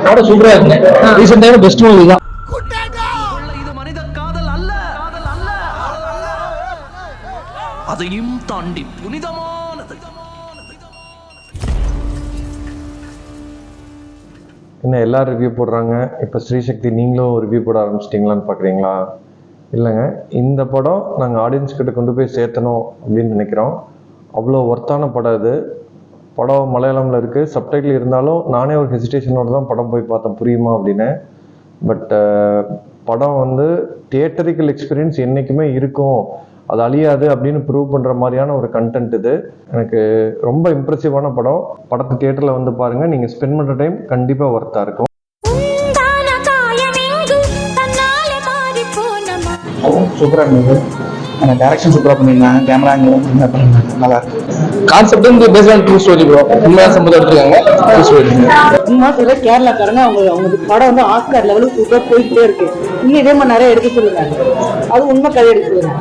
படம் சூப்பரா இருக்கு. ரீசெண்ட் டைம் பெஸ்ட் மூவி தான். இது மனித காதல் அல்ல, அதையும் தாண்டி புனிதமானது. என்ன எல்லாரும் ரிவ்யூ போடுறாங்க, இப்போ ஸ்ரீசக்தி நீங்களும் ரிவ்யூ போட ஆரம்பிச்சிட்டிங்களான்னு பார்க்குறீங்களா? இல்லைங்க, இந்த படம் நாங்கள் ஆடியன்ஸ் கிட்ட கொண்டு போய் சேர்த்தணும் அப்படின்னு நினைக்கிறோம். அவ்வளோ ஒர்த்தான படம் இது. படம் மலையாளமில் இருக்குது, சப்டைட்டில் இருந்தாலும் நானே ஒரு ஹெசிடேஷனோடு தான் படம் போய் பார்த்தேன், புரியுமா அப்படின்னு. பட் படம் வந்து தியேட்டரிக்கல் எக்ஸ்பீரியன்ஸ் என்றைக்குமே இருக்கும், அது அழியாது அப்படின்னு ப்ரூவ் பண்ணுற மாதிரியான ஒரு கண்டென்ட் இது. எனக்கு ரொம்ப இம்ப்ரெசிவான படம். படத்தை தியேட்டரில் வந்து பாருங்கள், நீங்கள் ஸ்பெண்ட் பண்ணுற டைம் கண்டிப்பாக ஒர்த்தாக இருக்கும். சூப்பரா இருந்தது. அந்த டைரக்ஷன் சூப்பரா பண்ணிருந்தாங்க, கேமரா பண்ணிருந்தாங்க, நல்லா இருக்கு. கான்செப்ட் வந்து based on true story bro. உண்மையா சம்பவம் எடுத்துருக்காங்க. True story. சும்மா சொல்ல கேரளாக்காரங்க அவங்க படம் வந்து ஆஸ்கார் லெவலுக்கு சூப்பர் போயிட்டே இருக்கு. இன்னும் இதே மாதிரி நிறைய எடுக்க சொல்லுங்க, அது உண்மை கதை எடுக்க சொல்லுங்க.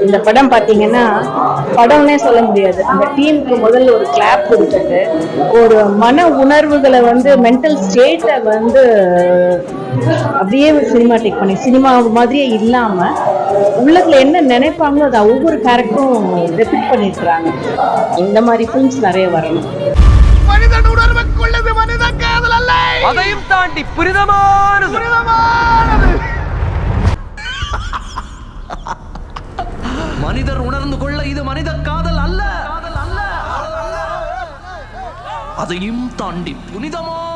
இந்த படம் பாத்தீங்கன்னா படம்னே சொல்ல முடியாது. அந்த டீமுக்கு முதல்ல ஒரு கிளாப் கொடுத்துட்டு ஒரு மன உணர்வுகளை வந்து மென்டல் ஸ்டேட்டை வந்து அப்படியே சினிமாட்டிக் பண்ணி சினிமா மாதிரியே இல்லாம உள்ளத்துல என்ன நினைப்பாங்களோ அதை ஒவ்வொரு கேரக்டரும் ரெபிட் பண்ணிருக்கிறாங்க. இந்த மாதிரி ஃபிலிம்ஸ் நிறைய வரணும். மனிதன் உணர்வுக்குள்ளது மனித காதல் அல்ல, அதையும் தாண்டி புனிதமானது. மனிதர் உணர்ந்து கொள்ள இது மனித காதல் அல்ல, அதையும் தாண்டி புனிதமான